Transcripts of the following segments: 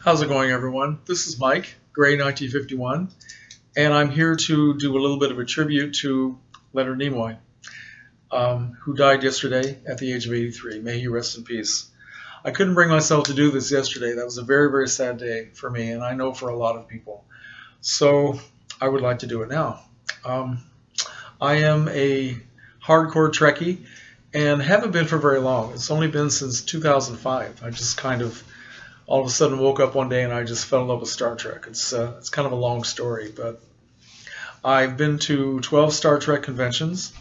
How's it going, everyone? This is Mike, Gray 1951, and I'm here to do a little bit of a tribute to Leonard Nimoy, who died yesterday at the age of 83. May he rest in peace. I couldn't bring myself to do this yesterday. That was a very, very sad day for me, and I know for a lot of people. So I would like to do it now. I am a hardcore Trekkie and haven't been for very long. It's only been since 2005. I just kind of all of a sudden woke up one day and I just fell in love with Star Trek. It's kind of a long story, but I've been to 12 Star Trek conventions,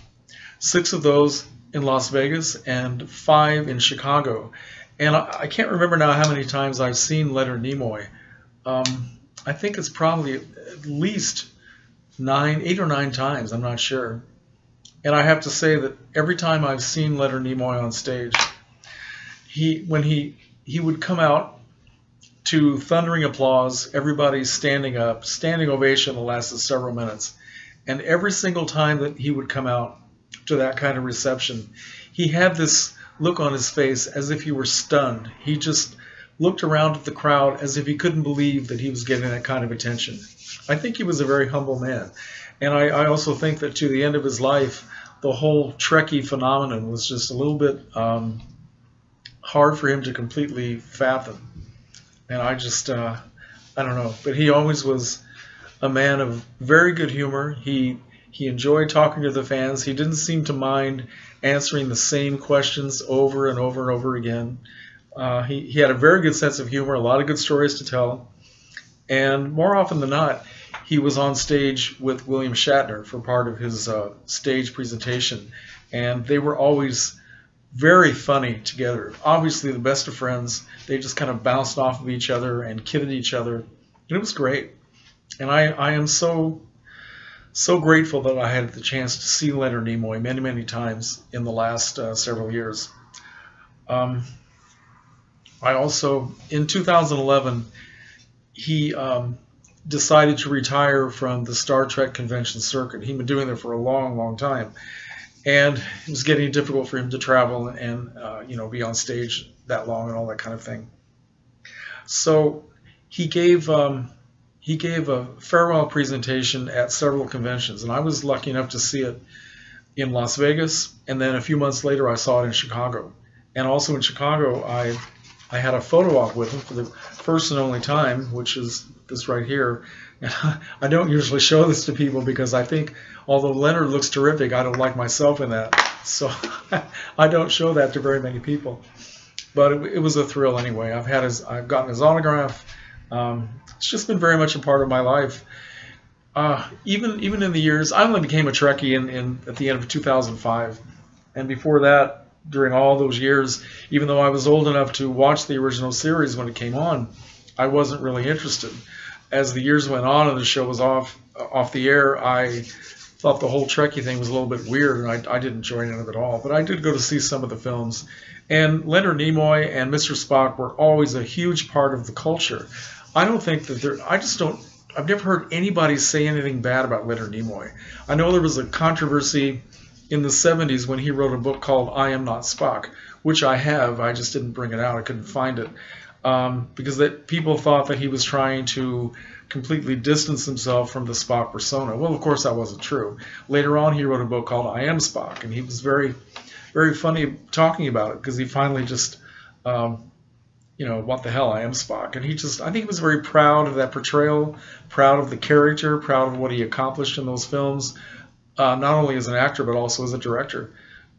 6 of those in Las Vegas and 5 in Chicago. And I can't remember now how many times I've seen Leonard Nimoy. I think it's probably at least 8 or 9 times, I'm not sure. And I have to say that every time I've seen Leonard Nimoy on stage, when he would come out to thundering applause, everybody standing up, standing ovation that lasted several minutes. And every single time that he would come out to that kind of reception, he had this look on his face as if he were stunned. He just looked around at the crowd as if he couldn't believe that he was getting that kind of attention. I think he was a very humble man. And I also think that to the end of his life, the whole Trekkie phenomenon was just a little bit hard for him to completely fathom. And I don't know. But he always was a man of very good humor. He enjoyed talking to the fans. He didn't seem to mind answering the same questions over and over and over again. He had a very good sense of humor, a lot of good stories to tell. And more often than not, he was on stage with William Shatner for part of his stage presentation. And they were always very funny together. Obviously the best of friends. They just kind of bounced off of each other and kidded each other. And it was great. And I am so grateful that I had the chance to see Leonard Nimoy many, many times in the last several years. I also, in 2011, he decided to retire from the Star Trek convention circuit. He'd been doing it for a long, long time. And it was getting difficult for him to travel and be on stage that long and all that kind of thing. So he gave a farewell presentation at several conventions, and I was lucky enough to see it in Las Vegas, and then a few months later I saw it in Chicago. And also in Chicago, I had a photo op with him for the first and only time, which is this right here. And I don't usually show this to people because I think, although Leonard looks terrific, I don't like myself in that. So I don't show that to very many people. But it was a thrill anyway. I've gotten his autograph. It's just been very much a part of my life. Even in the years, I only became a Trekkie at the end of 2005. And before that, during all those years, even though I was old enough to watch the original series when it came on, I wasn't really interested. As the years went on and the show was off the air, I thought the whole Trekkie thing was a little bit weird, and I didn't join in it at all. But I did go to see some of the films. And Leonard Nimoy and Mr. Spock were always a huge part of the culture. I don't think that I've never heard anybody say anything bad about Leonard Nimoy. I know there was a controversy in the 70s when he wrote a book called I Am Not Spock, which I have. I just didn't bring it out. I couldn't find it. Because people thought that he was trying to completely distance himself from the Spock persona. Well, of course, that wasn't true. Later on, he wrote a book called I Am Spock, and he was very, very funny talking about it because he finally just, what the hell, I am Spock. And I think he was very proud of that portrayal, proud of the character, proud of what he accomplished in those films, not only as an actor, but also as a director.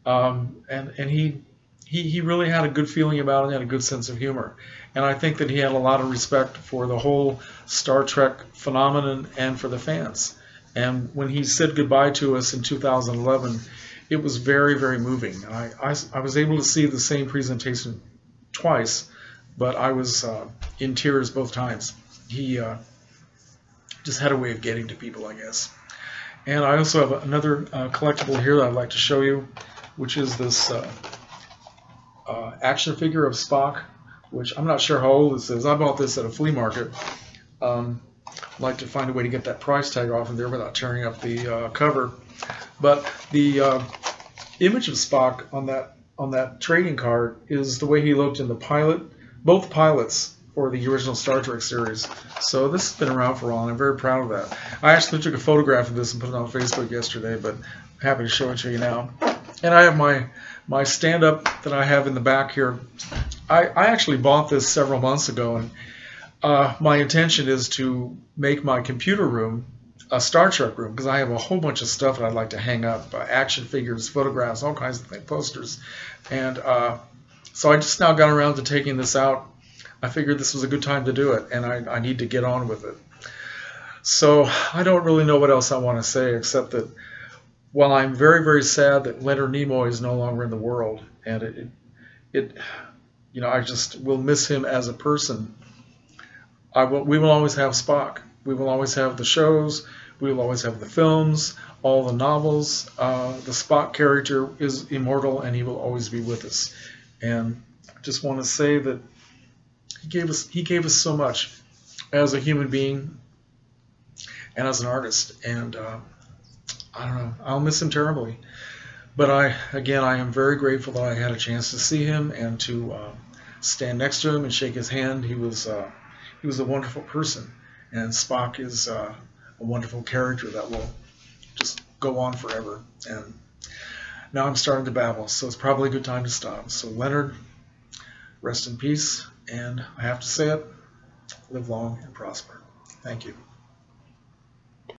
And he really had a good feeling about it and had a good sense of humor. And I think that he had a lot of respect for the whole Star Trek phenomenon and for the fans. And when he said goodbye to us in 2011, it was very, very moving. And I was able to see the same presentation twice, but I was in tears both times. He just had a way of getting to people, I guess. And I also have another collectible here that I'd like to show you, which is this action figure of Spock, which I'm not sure how old this is. I bought this at a flea market. I'd like to find a way to get that price tag off of there without tearing up the cover. But the image of Spock on that trading card is the way he looked in the pilot. Both pilots or the original Star Trek series. So this has been around for a while, and I'm very proud of that. I actually took a photograph of this and put it on Facebook yesterday, but I'm happy to show it to you now. And I have my stand-up that I have in the back here. I actually bought this several months ago, and my intention is to make my computer room a Star Trek room, because I have a whole bunch of stuff that I'd like to hang up, action figures, photographs, all kinds of things, posters. And so I just now got around to taking this out. I figured this was a good time to do it, and I need to get on with it. So I don't really know what else I want to say, except that while I'm very, very sad that Leonard Nimoy is no longer in the world, and you know, I just will miss him as a person, we will always have Spock. We will always have the shows. We will always have the films, all the novels. The Spock character is immortal, and he will always be with us. And I just want to say that he gave us so much as a human being and as an artist. And I don't know, I'll miss him terribly. But I am very grateful that I had a chance to see him and to stand next to him and shake his hand. He was a wonderful person, and Spock is a wonderful character that will just go on forever. And now I'm starting to babble, so it's probably a good time to stop. So Leonard, rest in peace, and I have to say it, live long and prosper. Thank you.